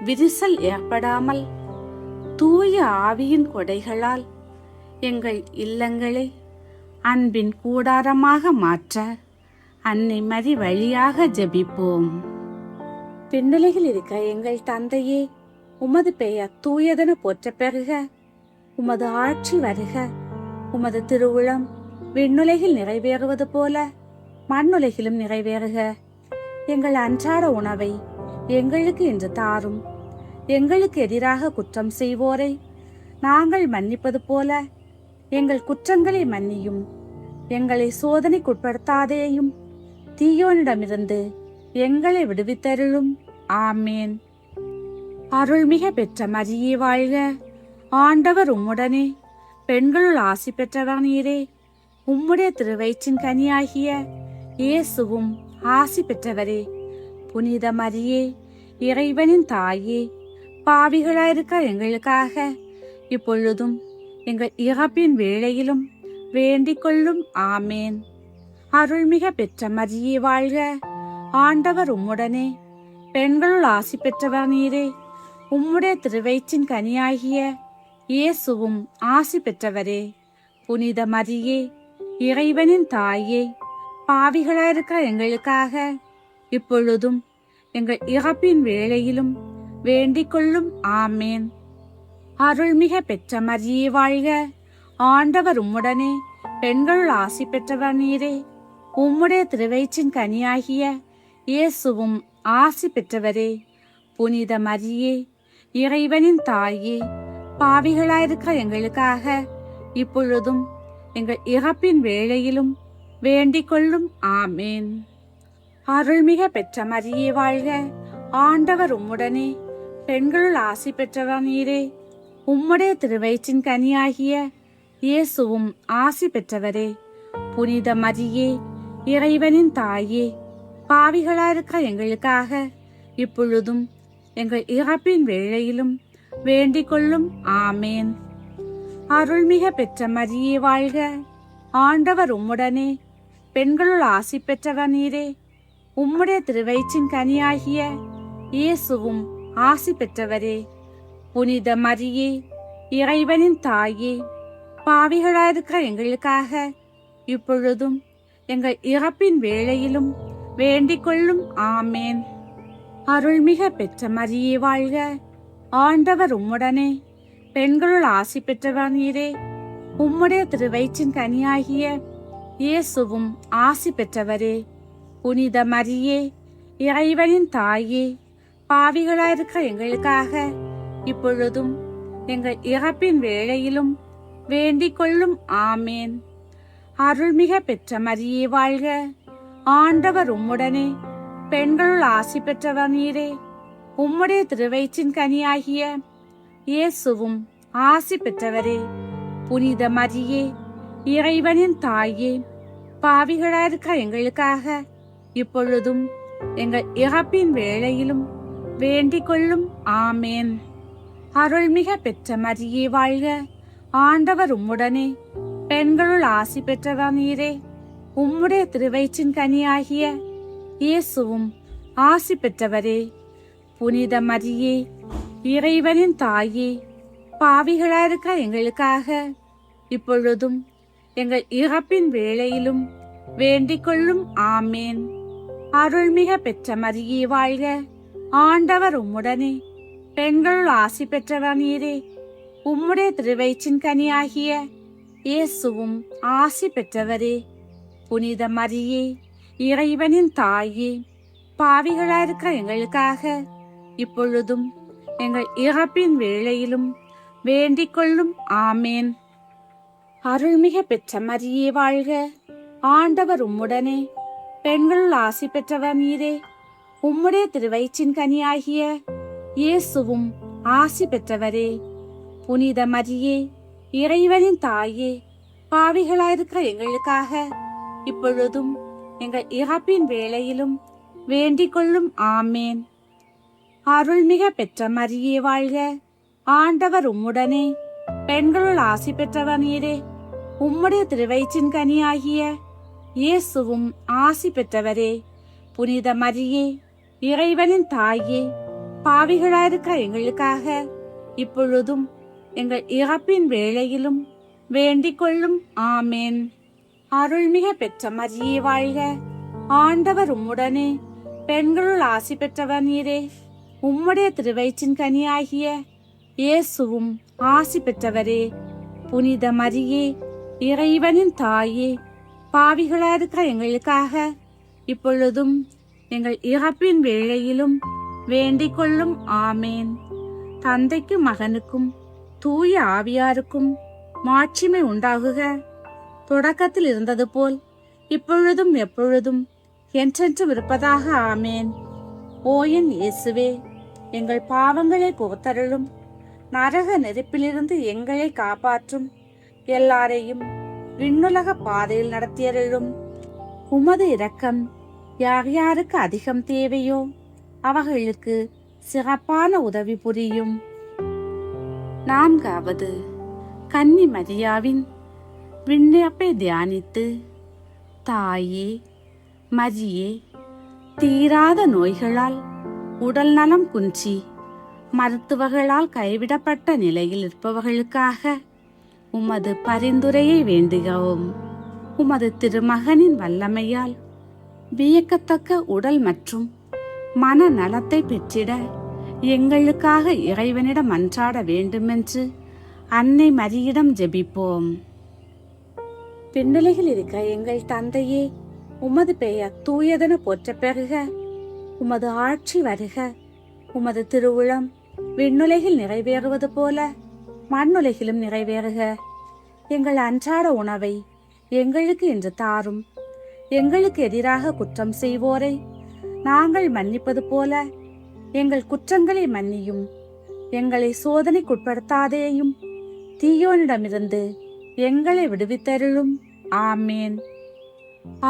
விரிசல் ஏற்படாமல் தூய ஆவியின் கொடைகளால் எங்கள் இல்லங்களை அன்பின் கூடாரமாக மாற்ற அன்னை மரி வழியாக ஜெபிப்போம். விண்ணுலகில் இருக்க எங்கள் தந்தையே, உமது பெயர் தூயதென போற்ற பெறுக. உமது ஆட்சி வருக. உமது திருவுளம் விண்ணுலகில் நிறைவேறுவது போல மண்ணுலகிலும் நிறைவேறுக. எங்கள் அன்றாட உணவை எங்களுக்கு இன்று தாரும். எங்களுக்கு எதிராக குற்றம் செய்வோரை நாங்கள் மன்னிப்பது போல எங்கள் குற்றங்களை மன்னியும். எங்களை சோதனைக்குட்படுத்தாதேயும், தீயோனிடமிருந்து எங்களை விடுவித்தருளும். ஆமேன். அருள்மிக பெற்ற மரியே வாழ்க. ஆண்டவர் உம்முடனே, பெண்களுள் ஆசி பெற்றவர் நீரே. உம்முடைய திருவயிற்றின் கனியாகிய இயேசுவும் ஆசி பெற்றவரே. புனித மரியே, இறைவனின் தாயே, பாவிகளாயிருக்க எங்களுக்காக இப்பொழுதும் எங்கள் இறப்பின் வேளையிலும் வேண்டிக் கொள்ளும். ஆமேன். அருள்மிக பெற்ற மரியே வாழ்க. ஆண்டவர் உம்முடனே, பெண்களுள் ஆசி பெற்றவர் நீரே. உம்முடைய திருவயிற்றின் கனியாகிய இயேசுவும் ஆசி பெற்றவரே. புனித மரியே, இறைவனின் தாயே, பாவிகளாயிருக்க எங்களுக்காக இப்பொழுதும் எங்கள் இறப்பின் வேளையிலும் வேண்டிக் கொள்ளும். ஆமேன். அருள்மிக பெற்ற மரியே வாழ்க. ஆண்டவர் உம்முடனே, பெண்களுள் ஆசி பெற்றவர் நீரே. உம்முடைய திருவயிற்றின் கனியாகிய இயேசுவும் ஆசி பெற்றவரே. புனித மரியே, இறைவனின் தாயே, பாவிகளாயிருக்க எங்களுக்காக இப்பொழுதும் எங்கள் இறப்பின் வேளையிலும் வேண்டிக் கொள்ளும். ஆமேன். அருள்மிக பெற்ற மரியே வாழ்க. ஆண்டவர் உம்முடனே, பெண்களுள் ஆசி பெற்றவர் நீரே. உம்முடைய திருவயிற்றின் கனியாகிய இயேசுவும் ஆசி பெற்றவரே. புனித மரியே, இறைவனின் தாயே, பாவிகளாயிருக்க எங்களுக்காக இப்பொழுதும் எங்கள் இறப்பின் வேளையிலும் வேண்டிக் கொள்ளும். ஆமேன். அருள்மிக பெற்ற மரியே வாழ்க. ஆண்டவர் உம்முடனே, பெண்களுள் ஆசி பெற்றவர் நீரே. உம்முடைய திருவயிற்றின் கனியாகிய இயேசுவும் ஆசி பெற்றவரே. புனித மரியே, இறைவனின் தாயே, பாவிகளாயிருக்க எங்களுக்காக இப்பொழுதும் எங்கள் இறப்பின் வேளையிலும் வேண்டிக் கொள்ளும். ஆமேன். அருள்மிக பெற்ற மரியே வாழ்க. ஆண்டவர் உம்முடனே, பெண்களுள் ஆசி பெற்றவர் நீரே. உம்முடைய திருவயிற்றின் கனியாகிய இயேசுவும் ஆசி பெற்றவரே. புனித மரியே, இறைவனின் தாயே, பாவிகளாயிருக்க எங்களுக்காக இப்பொழுதும் எங்கள் இறப்பின் வேளையிலும் வேண்டிக் கொள்ளும். ஆமேன். அருள்மிக பெற்ற மரியே வாழ்க. ஆண்டவர் உம்முடனே, பெண்களுள் ஆசி பெற்றவர் நீரே. உம்முடைய திருவயிற்றின் கனியாகிய இயேசுவும் ஆசி பெற்றவரே. புனித மரியே, இறைவனின் தாயே, பாவிகளாயிருக்க எங்களுக்காக இப்பொழுதும் எங்கள் இறப்பின் வேளையிலும் வேண்டிக் கொள்ளும். ஆமேன். அருள்மிக பெற்ற மரியே வாழ்க. ஆண்டவர் உம்முடனே, பெண்களுள் ஆசி பெற்றவர் நீரே. உம்முடைய திருவயிற்றின் கனியாகிய இயேசுவும் ஆசி பெற்றவரே. புனித மரியே, இறைவனின் தாயே, பாவிகளாயிருக்க எங்களுக்காக இப்பொழுதும் எங்கள் இறப்பின் வேளையிலும் வேண்டிக் கொள்ளும். ஆமேன். அருள்மிக பெற்ற மரியே வாழ்க. ஆண்டவர் உம்முடனே, பெண்களுள் ஆசி பெற்றவர் நீரே. உம்முடைய திருவயிற்றின் கனியாகிய இயேசுவும் ஆசி பெற்றவரே. புனித மரியே, இறைவனின் தாயே, பாவிகளாயிருக்க எங்களுக்காக இப்பொழுதும் எங்கள் இறப்பின் வேளையிலும் வேண்டிக் கொள்ளும். ஆமேன். அருள்மிக பெற்ற மரியே வாழ்க. ஆண்டவர் உம்முடனே, பெண்களுள் ஆசி பெற்றவர் நீரே. உம்முடைய திருவயிற்றின் கனியாகிய இயேசுவும் ஆசி பெற்றவரே. புனித மரியே, இறைவனின் தாயே, பாவிகளாயிருக்கிற எங்களுக்காக இப்பொழுதும் எங்கள் இறப்பின் வேளையிலும் வேண்டிக் கொள்ளும். ஆமேன். அருள்மிக பெற்ற மரியே வாழ்க, ஆண்டவர் உம்முடனே, பெண்களுள் ஆசி பெற்றவர் நீரே. உம்முடைய திருவயிற்றின் கனியாகிய இயேசுவும் ஆசி பெற்றவரே. புனித மரியே, இறைவனின் தாயே, பாவிகளாயிருக்கிற எங்களுக்காக இப்பொழுதும் எங்கள் இறப்பின் வேளையிலும் வேண்டிக் கொள்ளும். ஆமேன். அருள்மிக பெற்ற மரியே வாழ்க, ஆண்டவர் உம்முடனே, பெண்களுள் ஆசி பெற்றவர் நீரே. உம்முடைய திருவயிற்றின் கனியாகிய இயேசுவும் ஆசி பெற்றவரே. புனித மரியே, இறைவனின் தாயே, பாவிகளாயிருக்கிற எங்களுக்காக இப்பொழுதும் எங்கள் இறப்பின் வேளையிலும் வேண்டிக் கொள்ளும். ஆமேன். தந்தைக்கும் மகனுக்கும் தூய ஆவியாருக்கும் மாட்சிமை உண்டாகுக. தொடக்கத்தில் இருந்தது போல் இப்பொழுதும் எப்பொழுதும் என்றென்றும் இருப்பதாக. ஆமேன். ஓ என் இயேசுவே, எங்கள் பாவங்களை போத்தருளும், நரக நெருப்பிலிருந்து எங்களை காப்பாற்றும், எல்லாரையும் விண்ணுலக பாதையில் நடத்தியருளும். உமது இரக்கம் யார் யாருக்கு அதிகம் தேவையோ அவர்களுக்கு சிறப்பான உதவி புரியும். 4வது கன்னி மரியாவின் விண்ணப்பை தியானித்து, தாயே மரியே, தீராத நோய்களால் உடல் நலம் குன்றி மருத்துவர்களால் கைவிடப்பட்ட நிலையில் இருப்பவர்களுக்காக உமது பரிந்துரையை வேண்டுகிறோம். உமது திருமகனின் வல்லமையால் வியக்கத்தக்க உடல் மற்றும் மன நலத்தை பெற்றிட எங்களுக்காக இறைவனிடம் மன்றாட வேண்டுமென்று அன்னை மரியிடம் ஜெபிப்போம். விண்ணுலகில் இருக்கிற எங்கள் தந்தையே, உமது பெயர் தூயதென போற்ற பெறுக. உமது ஆட்சி வருக. உமது திருவுளம் விண்ணுலகில் நிறைவேறுவது போல மண்ணுலகிலும் நிறைவேறுக. எங்கள் அன்றாட உணவை எங்களுக்கு இன்று தாரும். எங்களுக்கு எதிராக குற்றம் செய்வோரை நாங்கள் மன்னிப்பது போல எங்கள் குற்றங்களை மன்னியும். எங்களை சோதனைக்குட்படுத்தாதேயும், தீயோனிடமிருந்து எங்களை விடுவித்தருளும். ஆமேன்.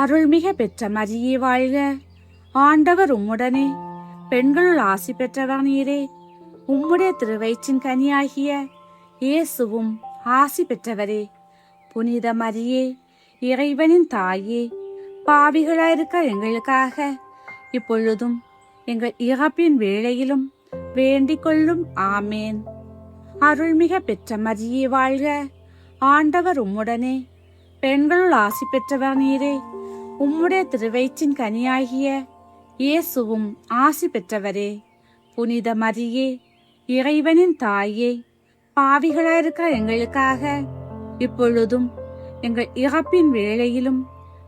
அருள்மிக பெற்ற மரியே வாழ்க, ஆண்டவர் உம்முடனே, பெண்களுள் ஆசி பெற்றவர் நீரே. உம்முடைய திருவயிற்றின் கனியாகிய இயேசுவும் ஆசி பெற்றவரே. புனித மரியே, இறைவனின் தாயே, பாவிகளாயிருக்க எங்களுக்காக இப்பொழுதும் எங்கள் இறப்பின் வேளையிலும் வேண்டிக் கொள்ளும். ஆமேன். அருள்மிக பெற்ற மரியே வாழ்க, ஆண்டவர் உம்முடனே, பெண்களுள் ஆசி பெற்றவர் நீரே. உம்முடைய திருவயிற்றின் கனியாகிய இயேசுவும் ஆசி பெற்றவரே. புனித மரியே, இறைவனின் தாயே, பாவிகளாயிருக்க எங்களுக்காக இப்பொழுதும் எங்கள் இறப்பின் வேளையிலும்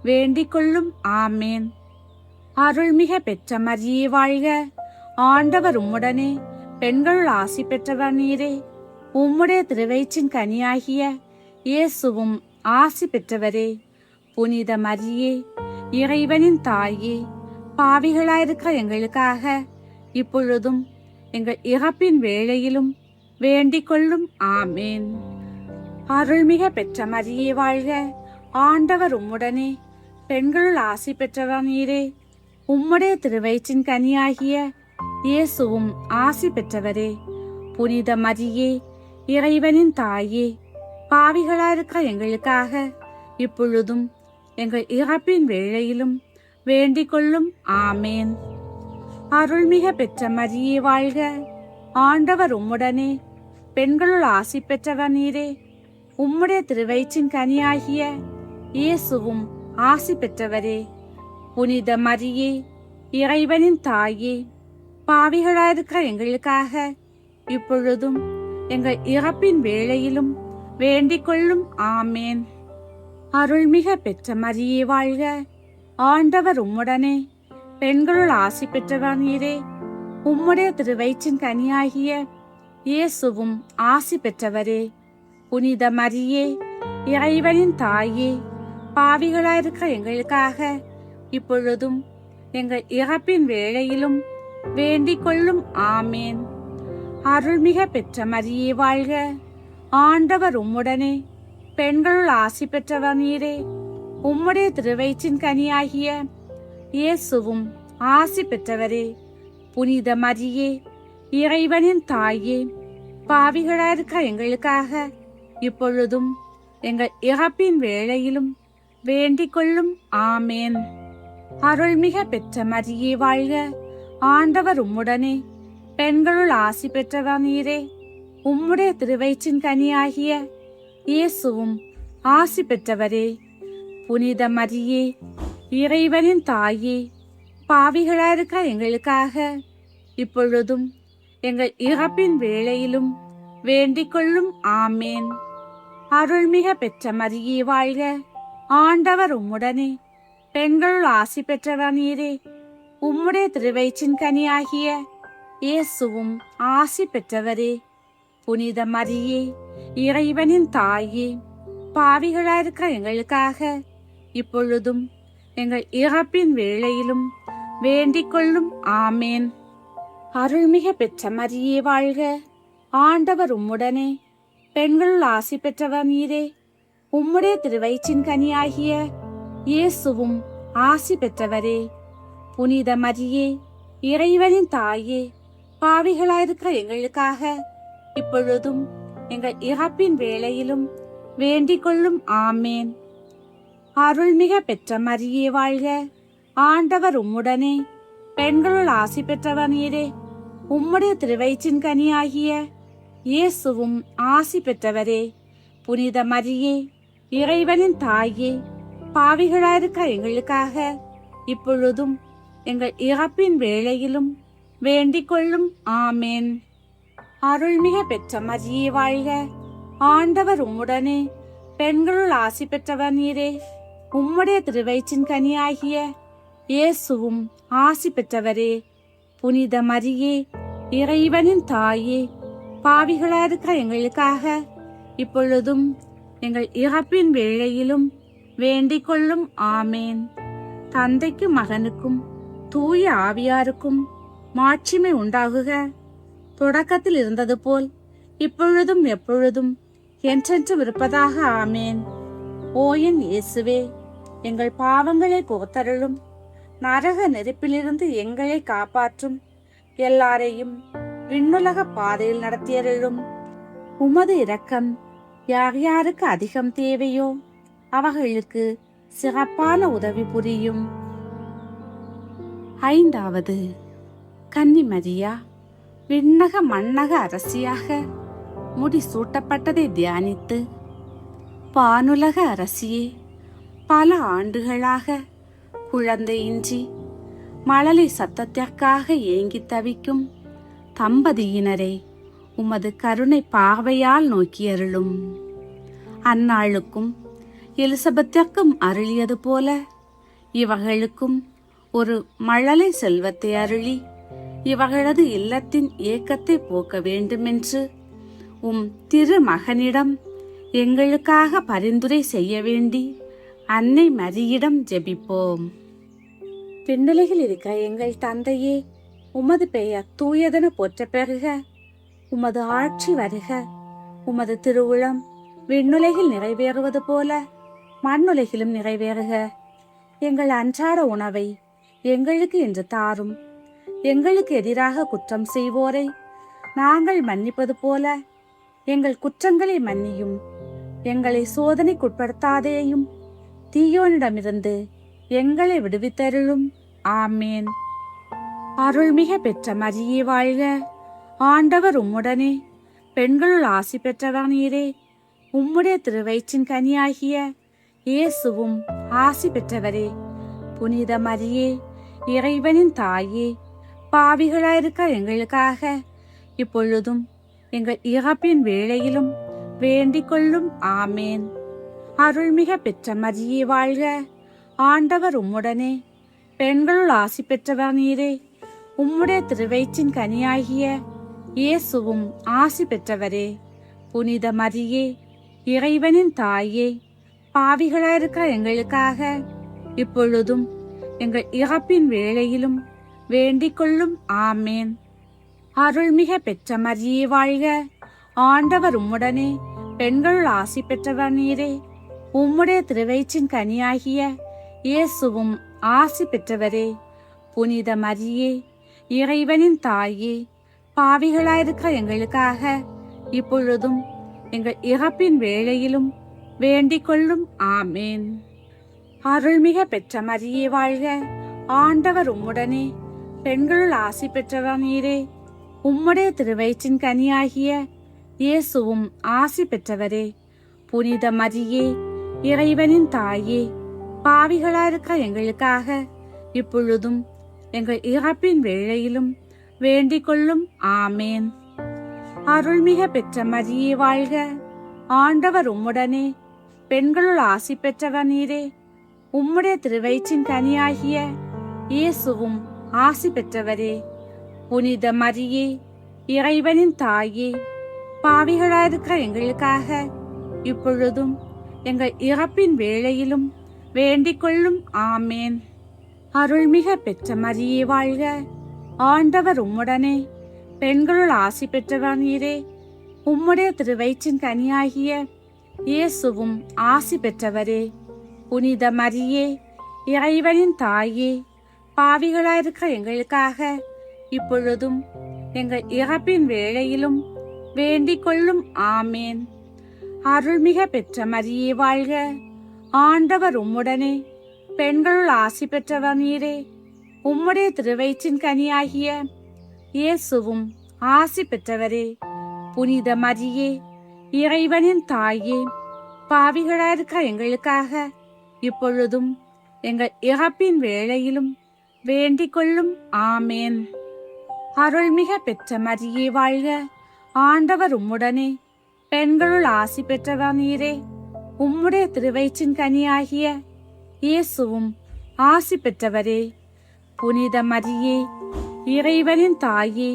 வேண்டிக் கொள்ளும். ஆமேன். அருள்மிக பெற்ற மரியே வாழ்க, ஆண்டவர் உம்முடனே, பெண்களுள் ஆசி பெற்றவர் நீரே. உம்முடைய திருவயிற்றின் கனியாகிய இயேசுவும் ஆசி பெற்றவரே. புனித மரியே, இறைவனின் தாயே, பாவிகளாயிருக்க எங்களுக்காக இப்பொழுதும் எங்கள் இறப்பின் வேளையிலும் வேண்டிக் கொள்ளும். ஆமேன். அருள்மிக பெற்ற மரியே வாழ்க, ஆண்டவர் உம்முடனே, பெண்களுள் ஆசி பெற்றவர் நீரே. உம்முடைய திருவயிற்றின் கனியாகிய இயேசுவும் ஆசி பெற்றவரே. புனித மரியே, இறைவனின் தாயே, பாவிகளாயிருக்க எங்களுக்காக இப்பொழுதும் எங்கள் இறப்பின் வேளையிலும் வேண்டிக் கொள்ளும். ஆமேன். அருள்மிக பெற்ற மரியே வாழ்க, ஆண்டவர் உம்முடனே, பெண்களுள் ஆசி பெற்றவர் நீரே. உம்முடைய திருவயிற்றின் கனியாகிய இயேசுவும் ஆசி பெற்றவரே. புனித மரியே, இறைவனின் தாயே, பாவிகளாயிருக்க எங்களுக்காக இப்பொழுதும் எங்கள் இறப்பின் வேளையிலும் வேண்டிக் கொள்ளும். ஆமேன். அருள்மிக பெற்ற மரியே வாழ்க, ஆண்டவர் உம்முடனே, பெண்களுள் ஆசி பெற்றவர் நீரே. உம்முடைய திருவயிற்றின் கனியாகிய இயேசுவும் ஆசி பெற்றவரே. புனித மரியே, இறைவனின் தாயே, பாவிகளாயிருக்க எங்களுக்காக இப்பொழுதும் எங்கள் இறப்பின் வேளையிலும் வேண்டிக் கொள்ளும். ஆமேன். அருள்மிக பெற்ற மரியே வாழ்க, ஆண்டவர் உம்முடனே, பெண்களுள் ஆசி பெற்றவர் நீரே. உம்முடைய திருவயிற்றின் கனியாகிய இயேசுவும் ஆசி பெற்றவரே. புனித மரியே, இறைவனின் தாயே, பாவிகளாயிருக்க எங்களுக்காக இப்பொழுதும் எங்கள் இறப்பின் வேளையிலும் வேண்டிக் கொள்ளும். ஆமேன். அருள்மிக பெற்ற மரியே வாழ்க, ஆண்டவர் உம்முடனே. பெண்களுள் ஆசி பெற்றவர் நீரே. உம்முடைய திருவயிற்றின் கனியாகிய இயேசுவும் ஆசி பெற்றவரே. புனித மரியே, இறைவனின் தாயே, பாவிகளாயிருக்க எங்களுக்காக இப்பொழுதும் எங்கள் இறப்பின் வேளையிலும் வேண்டிக் கொள்ளும். ஆமேன். அருள்மிக பெற்ற மரியே வாழ்க, ஆண்டவர் உம்முடனே. பெண்களுள் ஆசி பெற்றவர் நீரே. உம்முடைய திருவயிற்றின் கனியாகிய இயேசுவும் ஆசி பெற்றவரே. புனித மரியே, இறைவனின் தாயே, பாவிகளாயிருக்க எங்களுக்காக இப்பொழுதும் எங்கள் இறப்பின் வேளையிலும் வேண்டிக் கொள்ளும். ஆமேன். அருள்மிக பெற்ற மரியே வாழ்க, ஆண்டவர் உம்முடனே. பெண்களுள் ஆசி பெற்றவர் நீரே. உம்முடைய திருவயிற்றின் கனியாகிய இயேசுவும் ஆசி பெற்றவரே. புனித மரியே, இறைவனின் தாயே, பாவிகளாயிருக்கிற எங்களுக்காக இப்பொழுதும் எங்கள் இறப்பின் வேளையிலும் வேண்டிக் கொள்ளும். ஆமேன். அருள்மிக பெற்ற மரியே வாழ்க, ஆண்டவர் உம்முடனே. பெண்களுள் ஆசி பெற்றவர் நீரே. உம்முடைய திருவயிற்றின் கனியாகிய இயேசுவும் ஆசி பெற்றவரே. புனித மரியே, இறைவனின் தாயே, பாவிகளாயிருக்க எங்களுக்காக இப்பொழுதும் எங்கள் இறப்பின் வேளையிலும் வேண்டிக் கொள்ளும். ஆமேன். அருள்மிக பெற்ற மரியே வாழ்க, ஆண்டவர் உம்முடனே. பெண்களுள் ஆசி பெற்றவர் நீரே. உம்முடைய திருவயிற்றின் கனியாகிய இயேசுவும் ஆசி பெற்றவரே. புனித மரியே, இறைவனின் தாயே, பாவிகளாயிருக்க எங்களுக்காக இப்பொழுதும் எங்கள் இறப்பின் வேளையிலும் வேண்டிக் கொள்ளும். ஆமேன். தந்தைக்கும் மகனுக்கும் தூய ஆவியாருக்கும் மாட்சிமை உண்டாகுக. தொடக்கத்தில் இருந்தது போல் இப்பொழுதும் எப்பொழுதும் என்றென்றும் இருப்பதாக. ஆமேன். ஓ என் இயேசுவே, எங்கள் பாவங்களை போத்தருளும். நரக நெருப்பிலிருந்து எங்களை காப்பாற்றும். எல்லாரையும் விண்ணுலக பாதையில் நடத்தியருளும். உமது இரக்கம் யார் யாருக்கு அதிகம் தேவையோ அவர்களுக்கு சிறப்பான உதவி புரியும். ஐந்தாவது, கன்னிமரியா விண்ணக மண்ணக அரசியாக முடி சூட்டப்பட்டதை தியானித்து, பானுலக அரசியே, பல ஆண்டுகளாக குழந்தையின்றி மழலை சத்தத்திற்காக ஏங்கி தவிக்கும் தம்பதியினரை உமது கருணை பார்வையால் நோக்கியருளும். அந்நாளுக்கும் எலிசபெத்திற்கும் அருளியது போல இவர்களுக்கும் ஒரு மழலை செல்வத்தை அருளி இவர்களது இல்லத்தின் ஏக்கத்தை போக்க வேண்டுமென்று உம் திருமகனிடம் எங்களுக்காக பரிந்துரை செய்ய வேண்டி அன்னை மரியிடம் ஜெபிப்போம். விண்ணுலகில் இருக்கிற எங்கள் தந்தையே, உமது பெயர் தூயதென போற்ற பெறுக. உமது ஆட்சி வருக. உமது திருவுளம் விண்ணுலகில் நிறைவேறுவது போல மண்ணுலகிலும் நிறைவேறுக. எங்கள் அன்றாட உணவை எங்களுக்கு இன்று தாரும். எங்களுக்கு எதிராக குற்றம் செய்வோரை நாங்கள் மன்னிப்பது போல எங்கள் குற்றங்களை மன்னியும். எங்களை சோதனைக்குட்படுத்தாதேயும், தீயோனிடமிருந்து எங்களை விடுவித்தருளும். ஆமேன். அருள்மிக பெற்ற மரியே வாழ்க, ஆண்டவர் உம்முடனே. பெண்களுள் ஆசி பெற்றவர் நீரே. உம்முடைய திருவயிற்றின் கனியாகிய இயேசுவும் ஆசி பெற்றவரே. புனித மரியே, இறைவனின் தாயே, பாவிகளாயிருக்க எங்களுக்காக இப்பொழுதும் எங்கள் இறப்பின் வேளையிலும் வேண்டிக் கொள்ளும். ஆமேன். அருள்மிக பெற்ற மரியே வாழ்க, ஆண்டவர் உம்முடனே. பெண்களுள் ஆசி பெற்றவர் நீரே. உம்முடைய திருவயிற்றின் கனியாகிய இயேசுவும் ஆசி பெற்றவரே. புனித மரியே, இறைவனின் தாயே, பாவிகளாயிருக்க எங்களுக்காக இப்பொழுதும் எங்கள் இறப்பின் வேளையிலும் வேண்டிக் கொள்ளும். ஆமேன். அருள்மிக பெற்ற மரியே வாழ்க, ஆண்டவர் உம்முடனே. பெண்களுள் ஆசி பெற்றவர் நீரே. உம்முடைய திருவயிற்றின் கனியாகிய இயேசுவும் ஆசி பெற்றவரே. புனித மரியே, இறைவனின் தாயே, பாவிகளாயிருக்கிற எங்களுக்காக இப்பொழுதும் எங்கள் இறப்பின் வேளையிலும் வேண்டிக் கொள்ளும். ஆமேன். அருள்மிக பெற்ற மரியே வாழ்க. ஆண்டவர் உம்முடனே. பெண்களுள் ஆசி பெற்றவர் நீரே. உம்முடைய திருவயிற்றின் கனியாகிய இயேசுவும் ஆசி பெற்றவரே. புனித மரியே, இறைவனின் தாயே, பாவிகளாயிருக்கிற எங்களுக்காக இப்பொழுதும் எங்கள் இறப்பின் வேளையிலும் வேண்டிக் கொள்ளும். ஆமேன். அருள்மிக பெற்ற மரியே வாழ்க. ஆண்டவர் உம்முடனே. பெண்களுள் ஆசி பெற்றவர் நீரே. உம்முடைய திருவயிற்றின் கனியாகிய இயேசுவும் ஆசி பெற்றவரே. புனித மரியே, இறைவனின் தாயே, பாவிகளாயிருக்கிற எங்களுக்காக இப்பொழுதும் எங்கள் இறப்பின் வேளையிலும் வேண்டிக் கொள்ளும். ஆமேன். அருள்மிக பெற்ற மரியே வாழ்க. ஆண்டவர் உம்முடனே. பெண்களுள் ஆசி பெற்றவர் நீரே. உம்முடைய திருவயிற்றின் கனியாகிய இயேசுவும் ஆசி பெற்றவரே. புனித மரியே, இறைவனின் தாயே, பாவிகளாயிருக்கிற எங்களுக்காக இப்பொழுதும் எங்கள் இறப்பின் வேளையிலும் வேண்டிக் கொள்ளும். ஆமேன். அருள்மிக பெற்ற மரியே வாழ்க. ஆண்டவர் உம்முடனே. பெண்களுள் ஆசி பெற்றவர் நீரே. உம்முடைய திருவயிற்றின் கனியாகிய இயேசுவும் ஆசி பெற்றவரே. புனித மரியே, இறைவனின் தாயே, பாவிகளாயிருக்கிற எங்களுக்காக இப்பொழுதும் எங்கள் இறப்பின் வேளையிலும் வேண்டிக் கொள்ளும். ஆமேன். அருள்மிக பெற்ற மரியே வாழ்க. ஆண்டவர் உம்முடனே. பெண்களுள் ஆசி பெற்றவர் நீரே. உம்முடைய திருவயிற்றின் கனியாகிய இயேசுவும் ஆசி பெற்றவரே. புனித மரியே, இறைவனின் தாயே,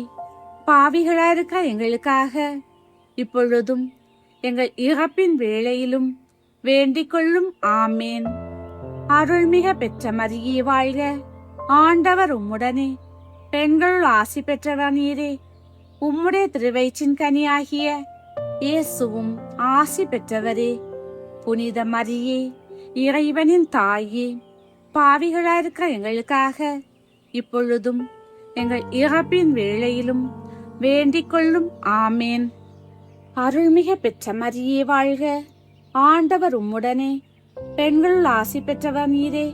பாவிகளாயிருக்கிற எங்களுக்காக இப்பொழுதும் எங்கள் இறப்பின் வேளையிலும் வேண்டிக் கொள்ளும். ஆமேன். அருள்மிக பெற்ற மரியே வாழ்க. ஆண்டவர் உம்முடனே. பெண்களுள் ஆசி பெற்றவர் நீரே. உம்முடைய திருவயிற்றின் கனியாகிய இயேசுவும் ஆசி பெற்றவரே. புனித மரியே, இறைவனின் தாயே, பாவிகளாயிருக்கிற எங்களுக்காக இப்பொழுதும் எங்கள் இறப்பின் வேளையிலும் வேண்டிக் கொள்ளும். ஆமேன். அருள்மிக பெற்ற மரியே வாழ்க. ஆண்டவர் உம்முடனே. பெண்களுள் ஆசி பெற்றவர் நீரே.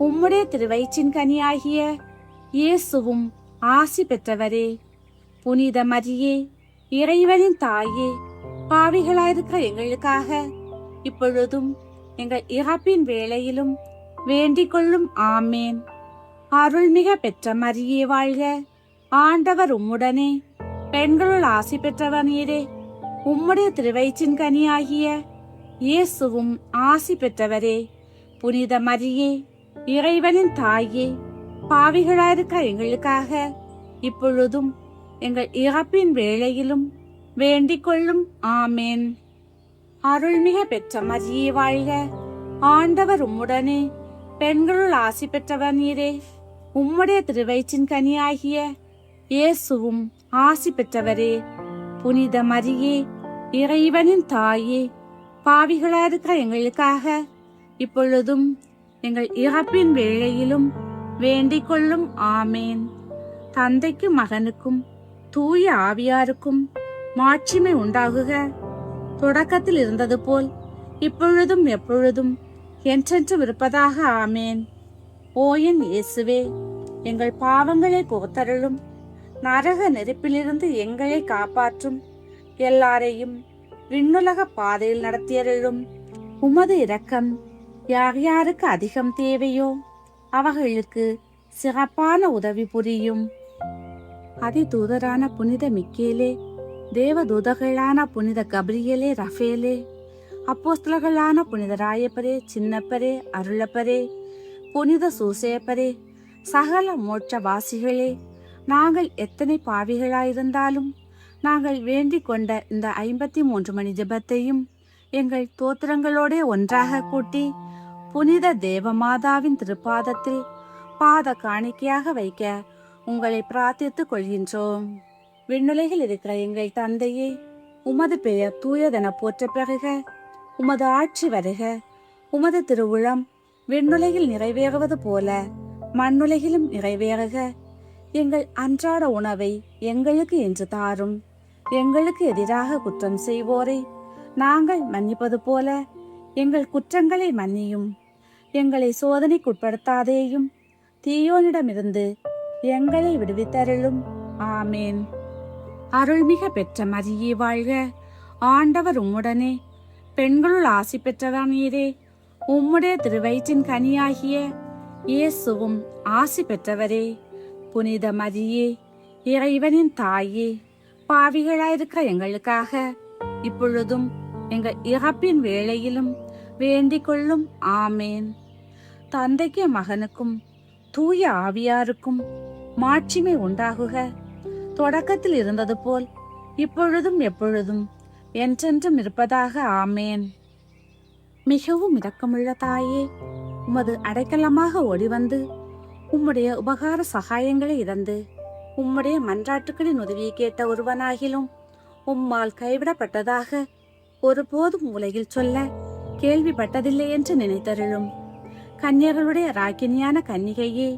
உம்முடைய திருவயிற்றின் கனியாகிய இயேசுவும் ஆசி பெற்றவரே. புனித மரியே, இறைவனின் தாயே, பாவிகளாயிருக்கிற எங்களுக்காக இப்பொழுதும் எங்கள் இறப்பின் வேளையிலும் வேண்டிக் கொள்ளும். ஆமேன். அருள்மிக பெற்ற மரியே வாழ்க. ஆண்டவர் உம்முடனே. பெண்களுள் ஆசி பெற்றவர் நீரே. உம்முடைய திருவயிற்றின் கனியாகிய இயேசுவும் ஆசி பெற்றவரே. புனித மரியே, இறைவனின் தாயே, பாவிகளாயிருக்கிற எங்களுக்காக இப்பொழுதும் எங்கள் இறப்பின் வேளையிலும் வேண்டிக் கொள்ளும். ஆமேன். அருள்மிக பெற்ற மரியே வாழ்க. ஆண்டவர் உம்முடனே. பெண்களுள் ஆசி பெற்றவர் நீரே. உம்முடைய திருவயிற்றின் கனியாகிய இயேசுவும் ஆசி பெற்றவரே. புனித மரியே, இறைவனின் தாயே, பாவிகளாயிருக்கிற எங்களுக்காக இப்பொழுதும் எங்கள் இறப்பின் வேளையிலும் வேண்டிக் கொள்ளும். ஆமேன். தந்தைக்கும் மகனுக்கும் தூய ஆவியாருக்கும் மாட்சிமை உண்டாகுக. தொடக்கத்தில் இருந்தது போல் இப்பொழுதும் எப்பொழுதும் என்றென்றும் இருப்பதாக. ஆமேன். ஓ என் இயேசுவே, எங்கள் பாவங்களை போத்தருளும். நரக நெருப்பிலிருந்து எங்களை காப்பாற்றும். எல்லாரையும் விண்ணுலக பாதையில் நடத்தியருளும். உமது இரக்கம் யார் யாருக்கு அதிகம் தேவையோ அவர்களுக்கு சிறப்பான உதவி புரியும். அதிதூதரான புனித மிக்கேலே, தேவதூதர்களான புனித கபிரியலே, ரஃபேலே, அப்போஸ்தலர்களான புனித ராயப்பரே, சின்னப்பரே, அருளப்பரே, புனித சூசேப்பரே, சகல மோட்சவாசிகளே, நாங்கள் எத்தனை பாவிகளாயிருந்தாலும் நாங்கள் வேண்டிக் கொண்ட இந்த 53 மணி ஜெபத்தையும் எங்கள் தோத்திரங்களோட ஒன்றாக கூட்டி புனித தேவமாதாவின் திருப்பாதத்தில் பாத காணிக்கையாக வைக்க உங்களை பிரார்த்தித்துக் கொள்கின்றோம். விண்ணுலகில் இருக்கிற எங்கள் தந்தையே, உமது பெயர் தூயதென போற்ற பெறுக. உமது ஆட்சி வருக. உமது திருவுளம் விண்ணுலகில் நிறைவேறுவது போல மண்ணுலகிலும் நிறைவேறுக. எங்கள் அன்றாட உணவை எங்களுக்கு இன்று தாரும். எங்களுக்கு எதிராக குற்றம் செய்வோரை நாங்கள் மன்னிப்பது போல எங்கள் குற்றங்களை மன்னியும். எங்களை சோதனைக்குட்படுத்தாதேயும், தீயோனிடமிருந்து எங்களை விடுவித்தருளும். ஆமேன். அருள்மிக பெற்ற மரியே வாழ்க. ஆண்டவர் உம்முடனே, பெண்களுள் ஆசி பெற்றவர் நீரே. உம்முடைய திருவயிற்றின் கனியாகிய இயேசுவும் ஆசி பெற்றவரே. புனித மரியே, இறைவனின் தாயே, பாவிகளாயிருக்கிற எங்களுக்காக இப்பொழுதும் எங்கள் இறப்பின் வேளையிலும் வேண்டிக் கொள்ளும். ஆமேன். தந்தைக்கு மகனுக்கும் தூய ஆவியாருக்கும் மாட்சிமை உண்டாகுக. தொடக்கத்தில் இருந்தது போல் இப்பொழுதும் எப்பொழுதும் என்றென்றும் இருப்பதாக. ஆமேன். மிகவும் இரக்கமுள்ள தாயே, உமது அடைக்கலமாக ஓடிவந்து உம்முடைய உபகார சகாயங்களை இழந்து உம்முடைய மன்றாட்டுகளின் உதவியை கேட்ட ஒருவனாகிலும் உம்மால் கைவிடப்பட்டதாக ஒருபோதும் உலகில் சொல்ல கேள்விப்பட்டதில்லை என்று நினைத்தருளும். கன்னியர்களுடைய ராக்கினியான கன்னிகையே,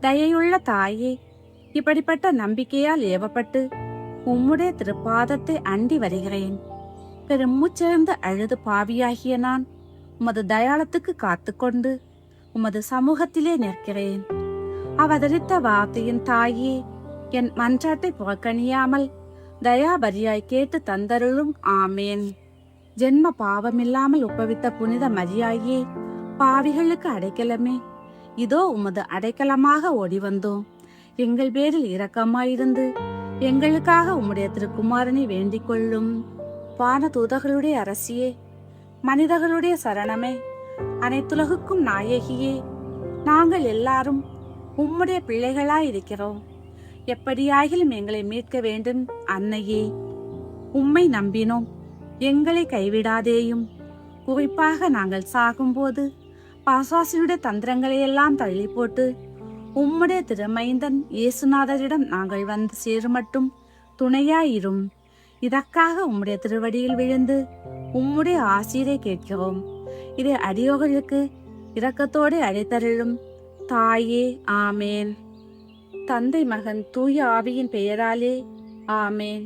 தயையுள்ள தாயே, இப்படிப்பட்ட நம்பிக்கையால் ஏவப்பட்டு உம்முடைய திருப்பாதத்தை அண்டி வருகிறேன். பெருமூச்சிறந்து அழுது பாவியாகிய நான் உமது தயாளத்துக்கு காத்துக்கொண்டு உமது சமூகத்திலே நிற்கிறேன். அவதரித்த வார்த்தையின் தாயே, என் மன்றாட்டை புறக்கணியாமல் தயாபரியாய் கேட்டு தந்தருளும். ஆமேன். ஜென்ம பாவமில்லாமல் உப்பவித்த புனித மரியாயே, பாவிகளுக்கு அடைக்கலமே, இதோ உமது அடைக்கலமாக ஓடி வந்தோம். எங்கள் பேரில் இரக்கமாயிருந்து எங்களுக்காக உம்முடைய திருக்குமாரனை வேண்டிக் கொள்ளும். வான தூதர்களுடைய அரசியே, மனிதர்களுடைய சரணமே, அனைத்துலகுக்கும் நாயகியே, நாங்கள் எல்லாரும் உம்முடைய பிள்ளைகளாயிருக்கிறோம். எப்படியாகிலும் எங்களை மீட்க வேண்டும் அன்னையே. உம்மை நம்பினோம், எங்களை கைவிடாதேயும். குறிப்பாக நாங்கள் சாகும்போது பாசாசியுடைய தந்திரங்களையெல்லாம் தள்ளி போட்டு உம்முடைய திருமைந்தன் இயேசுநாதரிடம் நாங்கள் வந்து சேருமட்டும் துணையாயிரும். இதற்காக உம்முடைய திருவடியில் விழுந்து உம்முடைய ஆசீரை கேட்கிறோம். இதை அடியோர்களுக்கு இரக்கத்தோடு அழைத்தருளும் தாயே. ஆமேன். தந்தை, மகன், தூய ஆவியின் பெயராலே. ஆமேன்.